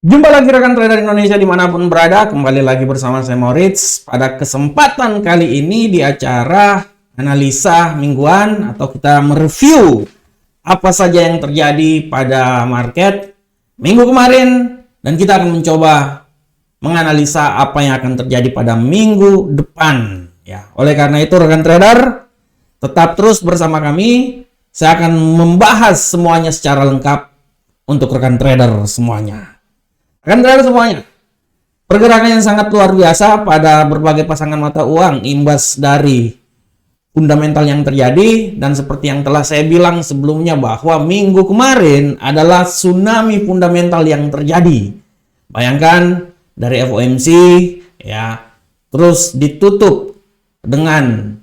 Jumpa lagi rekan trader Indonesia dimanapun berada, kembali lagi bersama saya Moritz. Pada kesempatan kali ini di acara analisa mingguan atau kita mereview apa saja yang terjadi pada market minggu kemarin, dan kita akan mencoba menganalisa apa yang akan terjadi pada minggu depan. Ya, oleh karena itu rekan trader, tetap terus bersama kami. Saya akan membahas semuanya secara lengkap untuk rekan trader semuanya. Rekan trader semuanya, pergerakan yang sangat luar biasa pada berbagai pasangan mata uang imbas dari fundamental yang terjadi, dan seperti yang telah saya bilang sebelumnya bahwa minggu kemarin adalah tsunami fundamental yang terjadi. Bayangkan dari FOMC ya, terus ditutup dengan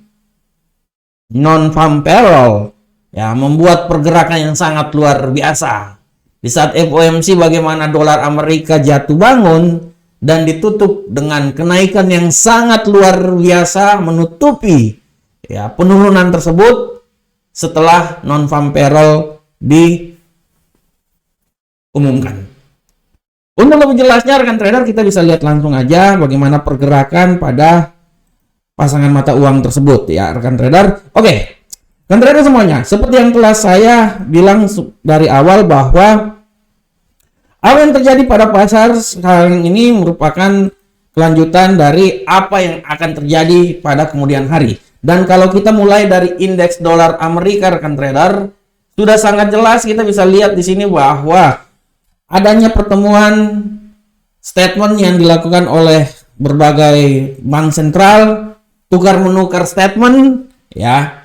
non-farm payroll ya, membuat pergerakan yang sangat luar biasa. Di saat FOMC bagaimana dolar Amerika jatuh bangun dan ditutup dengan kenaikan yang sangat luar biasa menutupi ya penurunan tersebut setelah non-farm payroll diumumkan. Untuk lebih jelasnya rekan trader, kita bisa lihat langsung aja bagaimana pergerakan pada pasangan mata uang tersebut ya rekan trader. Oke. Rekan trader semuanya, seperti yang telah saya bilang dari awal bahwa apa yang terjadi pada pasar sekarang ini merupakan kelanjutan dari apa yang akan terjadi pada kemudian hari. Dan kalau kita mulai dari indeks dolar Amerika rekan trader, sudah sangat jelas kita bisa lihat di sini bahwa adanya pertemuan statement yang dilakukan oleh berbagai bank sentral, tukar-menukar statement ya.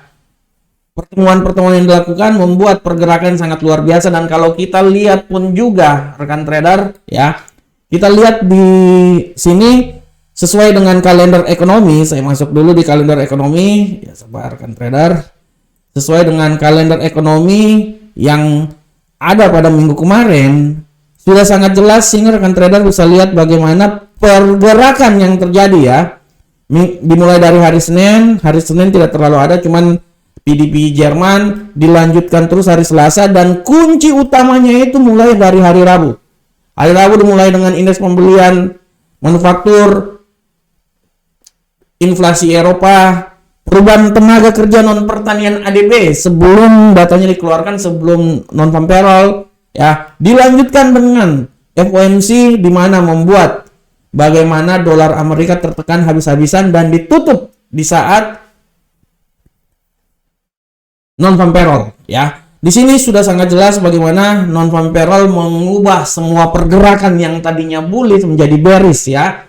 Pertemuan-pertemuan yang dilakukan membuat pergerakan sangat luar biasa, dan kalau kita lihat pun juga rekan trader ya, kita lihat di sini sesuai dengan kalender ekonomi. Saya masuk dulu di kalender ekonomi ya, sabar rekan trader. Sesuai dengan kalender ekonomi yang ada pada minggu kemarin sudah sangat jelas, sehingga rekan trader bisa lihat bagaimana pergerakan yang terjadi ya. Dimulai dari hari Senin tidak terlalu ada, cuman PDB Jerman dilanjutkan terus hari Selasa, dan kunci utamanya itu mulai dari hari Rabu. Hari Rabu dimulai dengan indeks pembelian manufaktur, inflasi Eropa, perubahan tenaga kerja non pertanian ADB sebelum datanya dikeluarkan, sebelum non farm payroll ya. Dilanjutkan dengan FOMC di mana membuat bagaimana dolar Amerika tertekan habis-habisan dan ditutup di saat non-farm payroll ya. Di sini sudah sangat jelas bagaimana non-farm payroll mengubah semua pergerakan yang tadinya bullish menjadi bearish ya.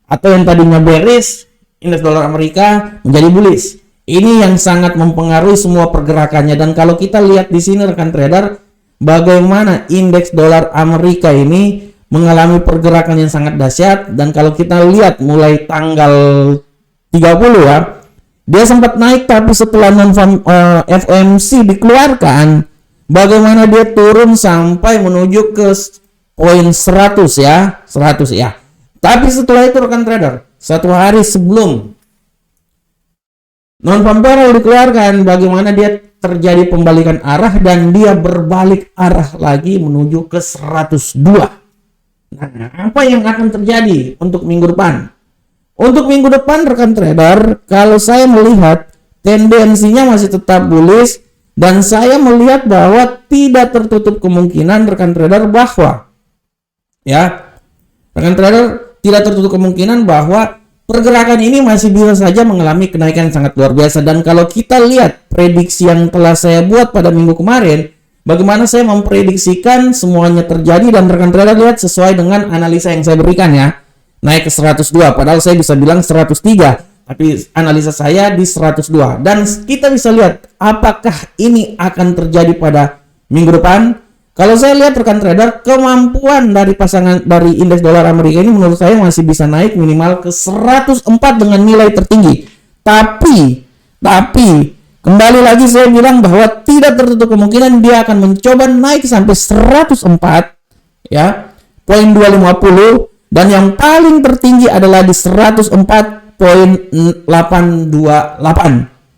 Atau yang tadinya bearish, indeks dolar Amerika menjadi bullish. Ini yang sangat mempengaruhi semua pergerakannya, dan kalau kita lihat di sini rekan trader, bagaimana indeks dolar Amerika ini mengalami pergerakan yang sangat dahsyat. Dan kalau kita lihat mulai tanggal 30 ya, dia sempat naik, tapi setelah FOMC dikeluarkan, bagaimana dia turun sampai menuju ke poin 100 ya, 100 ya. Tapi setelah itu rekan trader, satu hari sebelum non-farm payroll dikeluarkan, bagaimana dia terjadi pembalikan arah dan dia berbalik arah lagi menuju ke 102. Nah, apa yang akan terjadi untuk minggu depan? Untuk minggu depan rekan trader, kalau saya melihat tendensinya masih tetap bullish, dan saya melihat bahwa tidak tertutup kemungkinan rekan trader bahwa ya, rekan trader tidak tertutup kemungkinan bahwa pergerakan ini masih bisa saja mengalami kenaikan yang sangat luar biasa. Dan kalau kita lihat prediksi yang telah saya buat pada minggu kemarin, bagaimana saya memprediksikan semuanya terjadi, dan rekan trader lihat sesuai dengan analisa yang saya berikan ya. Naik ke 102, padahal saya bisa bilang 103, tapi analisa saya di 102. Dan kita bisa lihat apakah ini akan terjadi pada minggu depan. Kalau saya lihat rekan trader, kemampuan dari pasangan dari indeks dolar Amerika ini menurut saya masih bisa naik minimal ke 104 dengan nilai tertinggi. Tapi kembali lagi saya bilang bahwa tidak tertutup kemungkinan dia akan mencoba naik sampai 104 ya, poin 250. Dan yang paling tertinggi adalah di 104.828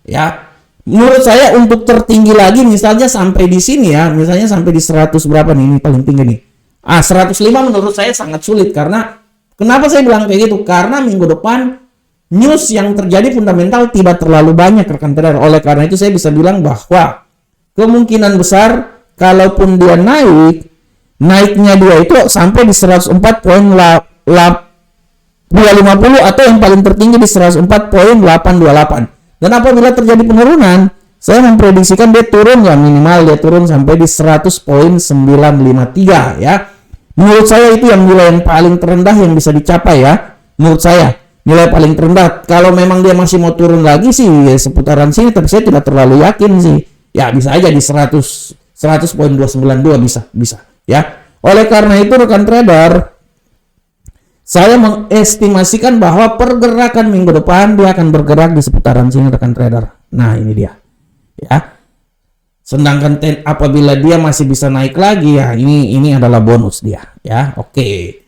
ya. Menurut saya untuk tertinggi lagi misalnya sampai di sini ya, misalnya sampai di 100 berapa nih, ini paling tinggi nih. 105 menurut saya sangat sulit, karena kenapa saya bilang kayak gitu? Karena minggu depan news yang terjadi fundamental tidak terlalu banyak rekan trader. Oleh karena itu saya bisa bilang bahwa kemungkinan besar kalaupun dia naiknya dia itu sampai di 104.250 atau yang paling tertinggi di 104.828. Dan apabila terjadi penurunan, saya memprediksikan dia turun ya, minimal dia turun sampai di 100.953 ya. Menurut saya itu yang nilai yang paling terendah yang bisa dicapai ya. Menurut saya nilai paling terendah. Kalau memang dia masih mau turun lagi sih ya seputaran sini, tapi saya tidak terlalu yakin sih. Ya bisa aja di 100.292 bisa ya. Oleh karena itu rekan trader, saya mengestimasikan bahwa pergerakan minggu depan dia akan bergerak di seputaran sini rekan trader. Nah, ini dia. Ya. Sedangkan apabila dia masih bisa naik lagi ya, ini adalah bonus dia ya. Oke.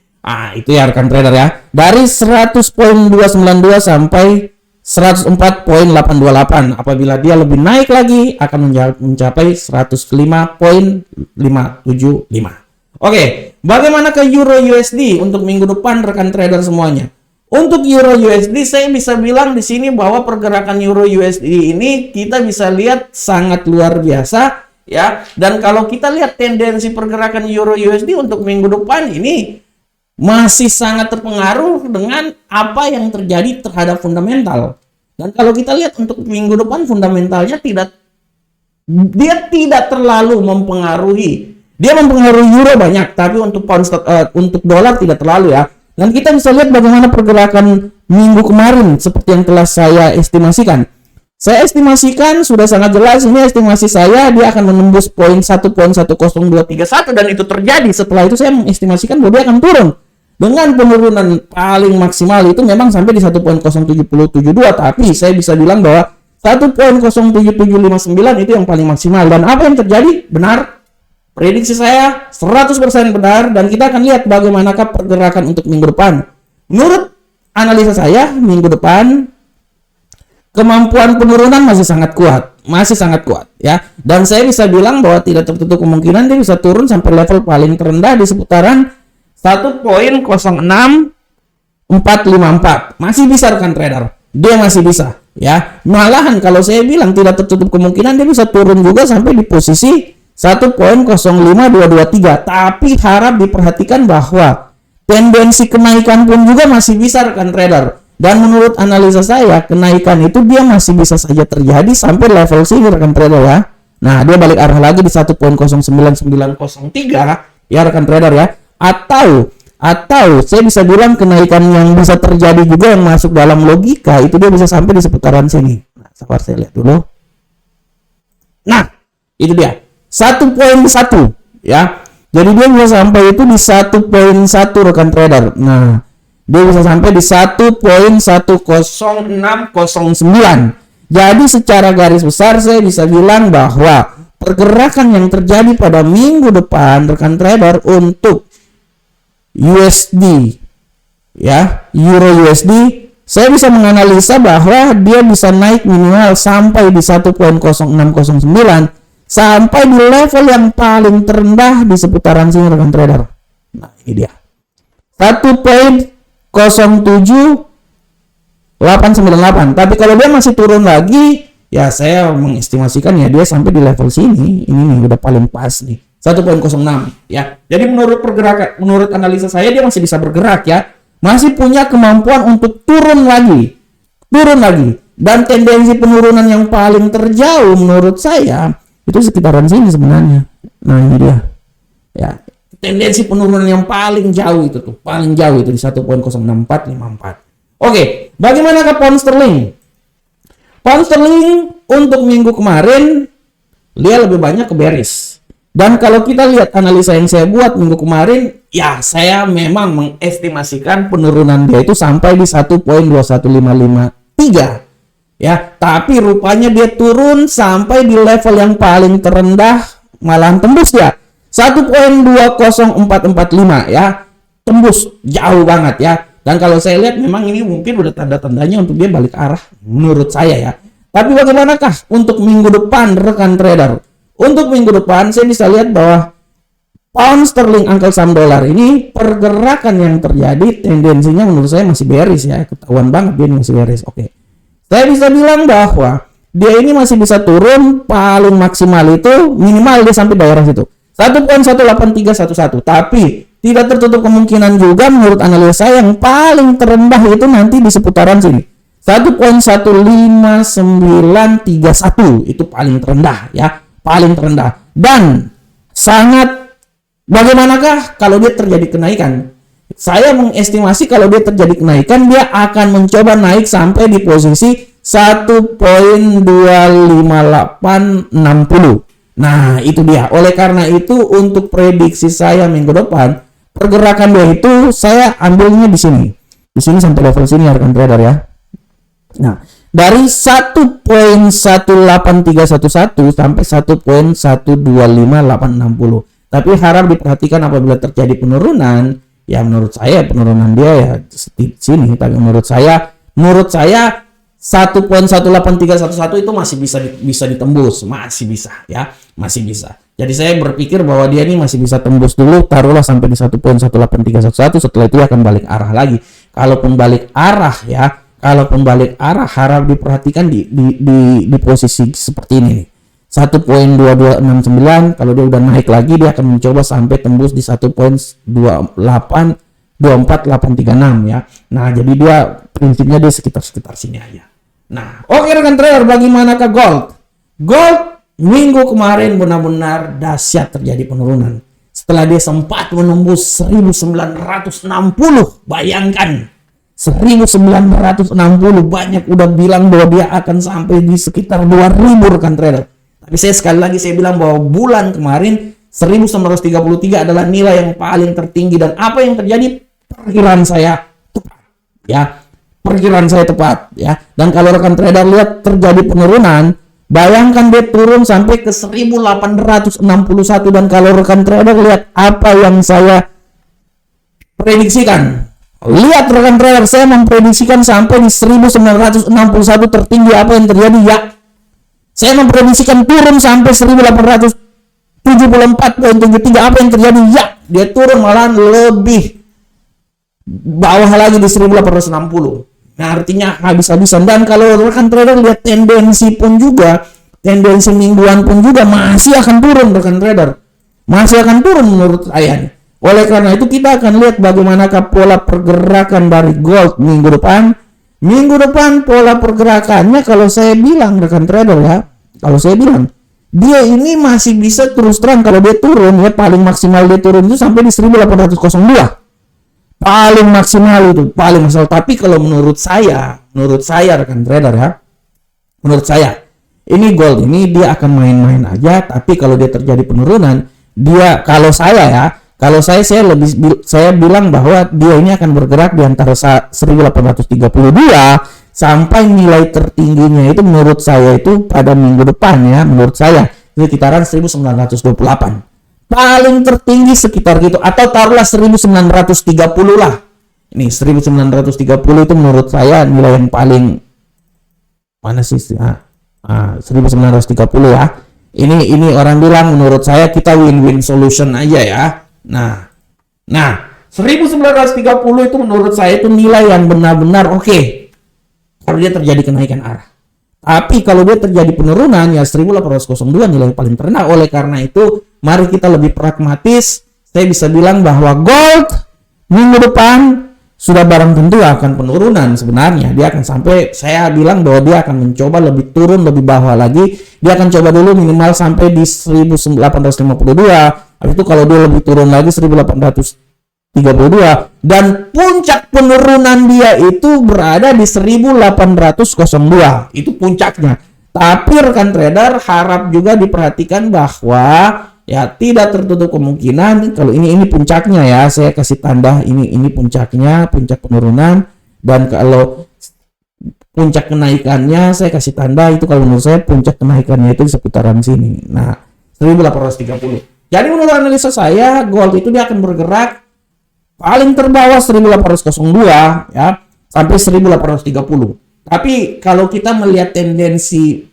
Itu ya rekan trader ya. Dari 100.292 sampai 104.828. Apabila dia lebih naik lagi akan mencapai 105.575. Oke, bagaimana ke Euro USD untuk minggu depan rekan trader semuanya? Untuk Euro USD saya bisa bilang di sini bahwa pergerakan Euro USD ini kita bisa lihat sangat luar biasa ya. Dan kalau kita lihat tendensi pergerakan Euro USD untuk minggu depan ini masih sangat terpengaruh dengan apa yang terjadi terhadap fundamental. Dan kalau kita lihat untuk minggu depan fundamentalnya tidak terlalu mempengaruhi. Dia mempengaruhi euro banyak, tapi untuk untuk dolar tidak terlalu ya. Dan kita bisa lihat bagaimana pergerakan minggu kemarin seperti yang telah saya estimasikan. Saya estimasikan sudah sangat jelas, ini estimasi saya dia akan menembus poin 1.10231 dan itu terjadi. Setelah itu saya mengestimasikan bahwa dia akan turun. Dengan penurunan paling maksimal itu memang sampai di 1.0772, tapi saya bisa bilang bahwa 1.0759 itu yang paling maksimal. Dan apa yang terjadi? Benar. Prediksi saya 100% benar, dan kita akan lihat bagaimanakah pergerakan untuk minggu depan. Menurut analisa saya, minggu depan kemampuan penurunan masih sangat kuat ya. Dan saya bisa bilang bahwa tidak tertutup kemungkinan dia bisa turun sampai level paling terendah di seputaran 1.06454. Masih bisa rekan trader. Dia masih bisa ya. Malahan kalau saya bilang tidak tertutup kemungkinan dia bisa turun juga sampai di posisi 1.05223. Tapi harap diperhatikan bahwa tendensi kenaikan pun juga masih bisa rekan trader. Dan menurut analisa saya, kenaikan itu dia masih bisa saja terjadi sampai level sini rekan trader ya. Nah, dia balik arah lagi di 1.09903 ya rekan trader ya. Atau saya bisa bilang kenaikan yang bisa terjadi juga yang masuk dalam logika itu dia bisa sampai di seputaran sini. Nah, sabar saya lihat dulu. Nah, itu dia. 1.1 ya. Jadi dia bisa sampai itu di 1.1 rekan trader. Nah, dia bisa sampai di 1.10609. Jadi secara garis besar saya bisa bilang bahwa pergerakan yang terjadi pada minggu depan rekan trader untuk USD ya, Euro USD, saya bisa menganalisa bahwa dia bisa naik minimal sampai di 1.0609 sampai di level yang paling terendah di seputaran sini rekan trader. Nah, ini dia 1.07898. Tapi kalau dia masih turun lagi ya saya mengestimasikan ya dia sampai di level sini. Ini nih udah paling pas nih 1.06 ya. Jadi menurut analisa saya dia masih bisa bergerak ya. Masih punya kemampuan untuk turun lagi. Dan tendensi penurunan yang paling terjauh menurut saya itu sekitaran sini sebenarnya. Nah, ini dia. Ya, tendensi penurunan yang paling jauh itu di 1.06454. Oke, bagaimana ke pound sterling? Pound sterling untuk minggu kemarin dia lebih banyak ke bearish. Dan kalau kita lihat analisa yang saya buat minggu kemarin, ya saya memang mengestimasikan penurunan dia itu sampai di 1.21553. Ya, tapi rupanya dia turun sampai di level yang paling terendah, malahan tembus ya 1.20445 ya. Tembus jauh banget ya. Dan kalau saya lihat memang ini mungkin udah tanda-tandanya untuk dia balik arah menurut saya ya. Tapi bagaimanakah untuk minggu depan rekan trader? Untuk minggu depan saya bisa lihat bahwa pound sterling angkel saham dolar ini pergerakan yang terjadi tendensinya menurut saya masih bearish ya, ketahuan banget dia masih bearish. Oke. Saya bisa bilang bahwa dia ini masih bisa turun, paling maksimal itu minimal dia sampai daerah situ 1.18311, tapi tidak tertutup kemungkinan juga menurut analisa saya yang paling terendah itu nanti di seputaran sini 1.15931 itu paling terendah ya, paling terendah. Dan sangat, bagaimanakah kalau dia terjadi kenaikan? Saya mengestimasi kalau dia terjadi kenaikan, dia akan mencoba naik sampai di posisi 1.25860. Nah, itu dia. Oleh karena itu, untuk prediksi saya minggu depan, pergerakan dia itu saya ambilnya di sini. Di sini sampai level sini ya rekan trader ya. Nah, dari 1.18311 sampai 1.125.860. Tapi harap diperhatikan apabila terjadi penurunan, ya menurut saya penurunan dia ya di sini, tapi menurut saya 1.18311 itu masih bisa ditembus, masih bisa ya, masih bisa. Jadi saya berpikir bahwa dia ini masih bisa tembus dulu, taruhlah sampai di 1.18311, setelah itu akan balik arah lagi. Kalaupun balik arah ya, harap diperhatikan di posisi seperti ini nih. 1.2269, kalau dia udah naik lagi dia akan mencoba sampai tembus di 1.24836 ya. Nah, jadi dia prinsipnya dia sekitar sini aja. Nah, oke rekan trader, bagaimanakah gold? Gold minggu kemarin benar-benar dahsyat terjadi penurunan. Setelah dia sempat menembus 1960, bayangkan 1960, banyak udah bilang bahwa dia akan sampai di sekitar 2000 rekan trader. Tapi sekali lagi saya bilang bahwa bulan kemarin 1933 adalah nilai yang paling tertinggi, dan apa yang terjadi perkiraan saya tepat ya. Perkiraan saya tepat ya. Dan kalau rekan trader lihat terjadi penurunan, bayangkan dia turun sampai ke 1861, dan kalau rekan trader lihat apa yang saya prediksikan. Lihat rekan trader, saya memprediksikan sampai di 1961 tertinggi. Apa yang terjadi ya? Saya memprediksikan turun sampai 1874.73. Apa yang terjadi? Ya, dia turun malahan lebih bawah lagi di 1860. Nah, artinya habis-habisan. Dan kalau rekan trader lihat tendensi pun juga, tendensi mingguan pun juga masih akan turun rekan trader. Masih akan turun menurut saya nih. Oleh karena itu kita akan lihat bagaimanakah pola pergerakan dari gold minggu depan. Minggu depan pola pergerakannya kalau saya bilang rekan trader ya, kalau saya bilang dia ini masih bisa terus terang kalau dia turun ya, paling maksimal dia turun itu sampai di 1802. Paling maksimal itu, paling maksimal. Tapi kalau menurut saya rekan trader ya, menurut saya ini gold ini dia akan main-main aja. Tapi kalau dia terjadi penurunan, dia kalau saya bilang bahwa dia ini akan bergerak di antara 1832 sampai nilai tertingginya itu menurut saya itu pada minggu depan ya, menurut saya sekitaran 1928. Paling tertinggi sekitar gitu, atau taruhlah 1930 lah. Ini 1930 itu menurut saya nilai yang paling mana sih? 1930 ya. Ini orang bilang menurut saya kita win-win solution aja ya. Nah, 1930 itu menurut saya itu nilai yang benar-benar oke. Kalau dia terjadi kenaikan arah. Tapi kalau dia terjadi penurunan ya 1802 nilai paling terendah. Oleh karena itu, mari kita lebih pragmatis. Saya bisa bilang bahwa gold minggu depan sudah barang tentu akan penurunan sebenarnya. Dia akan sampai, saya bilang bahwa dia akan mencoba lebih turun, lebih bawah lagi. Dia akan coba dulu minimal sampai di 1852. Habis itu kalau dia lebih turun lagi 1832. Dan puncak penurunan dia itu berada di 1802. Itu puncaknya. Tapi rekan trader harap juga diperhatikan bahwa ya tidak tertutup kemungkinan kalau ini puncaknya ya. Saya kasih tanda ini puncaknya, puncak penurunan. Dan kalau puncak kenaikannya saya kasih tanda itu kalau menurut saya puncak kenaikannya itu di seputaran sini. Nah, 1830. Jadi menurut analisa saya gold itu dia akan bergerak paling terbawah 1802 ya sampai 1830. Tapi kalau kita melihat tendensi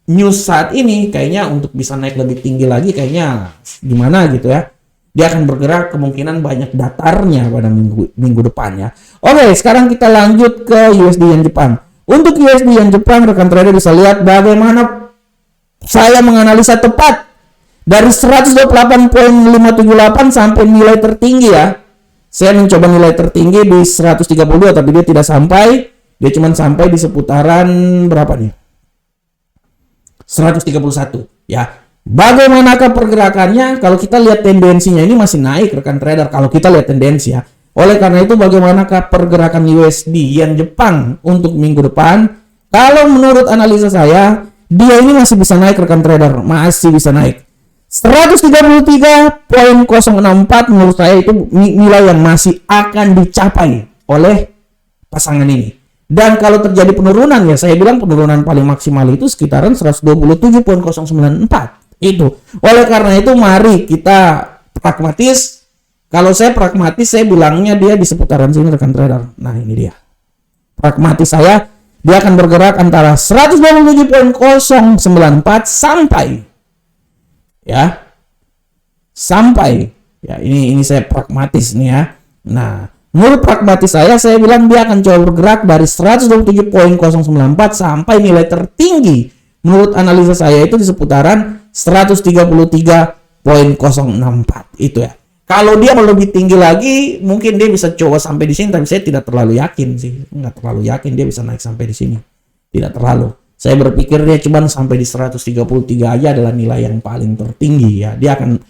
news saat ini kayaknya untuk bisa naik lebih tinggi lagi kayaknya gimana gitu ya. Dia akan bergerak kemungkinan banyak datarnya pada minggu depan ya. Oke, sekarang kita lanjut ke USD Yen Jepang. Untuk USD Yen Jepang, rekan trader bisa lihat bagaimana saya menganalisa tepat dari 128.578 sampai nilai tertinggi ya. Saya mencoba nilai tertinggi di 132 tapi dia tidak sampai. Dia cuma sampai di seputaran berapa nih? 131 ya. Bagaimanakah pergerakannya? Kalau kita lihat tendensinya ini masih naik rekan trader. Kalau kita lihat tendensi ya. Oleh karena itu bagaimanakah pergerakan USD Yen Jepang untuk minggu depan? Kalau menurut analisa saya, dia ini masih bisa naik rekan trader. Masih bisa naik. 133.064 menurut saya itu nilai yang masih akan dicapai oleh pasangan ini. Dan kalau terjadi penurunan ya, saya bilang penurunan paling maksimal itu sekitaran 127.094. Itu. Oleh karena itu mari kita pragmatis. Kalau saya pragmatis, saya bilangnya dia di seputaran sini rekan trader. Nah, ini dia. Pragmatis saya, dia akan bergerak antara 127.094 sampai ini saya pragmatis nih ya. Nah, menurut pragmatis saya bilang dia akan coba bergerak dari 127.094 sampai nilai tertinggi menurut analisa saya itu di seputaran 133.064 itu ya. Kalau dia mau lebih tinggi lagi, mungkin dia bisa coba sampai di sini, tapi saya tidak terlalu yakin sih. Nggak terlalu yakin dia bisa naik sampai di sini. Tidak terlalu. Saya berpikir dia cuma sampai di 133 aja adalah nilai yang paling tertinggi ya. Dia akan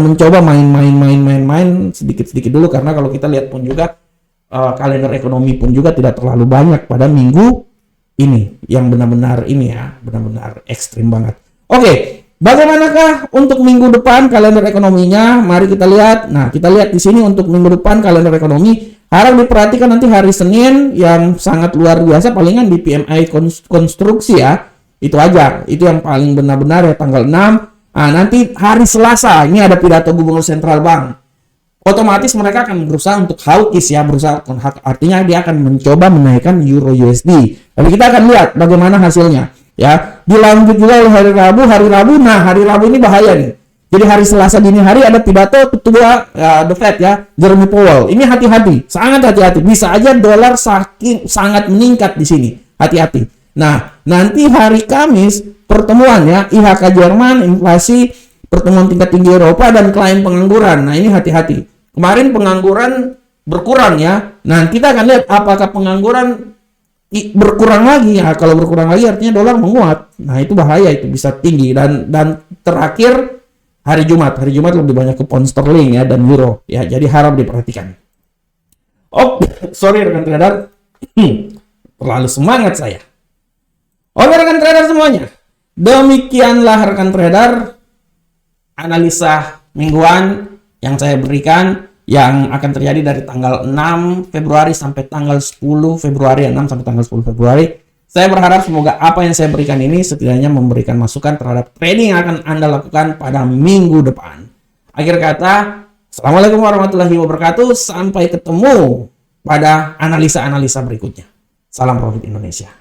mencoba main sedikit-sedikit dulu, karena kalau kita lihat pun juga kalender ekonomi pun juga tidak terlalu banyak pada minggu ini yang benar-benar ini ya, benar-benar ekstrim banget. Oke. Bagaimanakah untuk minggu depan kalender ekonominya? Mari kita lihat. Nah, kita lihat di sini untuk minggu depan kalender ekonomi. Harap diperhatikan nanti hari Senin yang sangat luar biasa, palingan di PMI konstruksi ya. Itu aja. Itu yang paling benar-benar ya, tanggal 6. Nah, nanti hari Selasa ini ada pidato Gubernur Sentral Bank. Otomatis mereka akan berusaha untuk hawkish ya, artinya dia akan mencoba menaikkan euro USD. Tapi kita akan lihat bagaimana hasilnya. Ya, dilanjut juga oleh hari Rabu. Nah, hari Rabu ini bahaya nih. Jadi hari Selasa dini hari ada pidato ketua The Fed ya, Jerome Powell. Ini hati-hati, sangat hati-hati. Bisa aja dolar sangat meningkat di sini. Hati-hati. Nah, nanti hari Kamis pertemuan ya, IHK Jerman, inflasi, pertemuan tingkat tinggi Eropa dan klaim pengangguran. Nah, ini hati-hati. Kemarin pengangguran berkurang ya. Nah, kita akan lihat apakah pengangguran berkurang lagi ya. Kalau berkurang lagi artinya dolar menguat. Nah, itu bahaya, itu bisa tinggi. Dan terakhir hari Jumat lebih banyak ke pound sterling ya dan euro ya. Jadi harap diperhatikan. Sorry rekan trader. Terlalu semangat saya. Oke rekan trader semuanya. Demikianlah rekan trader analisa mingguan yang saya berikan, yang akan terjadi dari tanggal 6 Februari sampai tanggal 10 Februari, 6 sampai tanggal 10 Februari. Saya berharap semoga apa yang saya berikan ini setidaknya memberikan masukan terhadap trading yang akan Anda lakukan pada minggu depan. Akhir kata, Assalamualaikum warahmatullahi wabarakatuh. Sampai ketemu pada analisa-analisa berikutnya. Salam Profit Indonesia.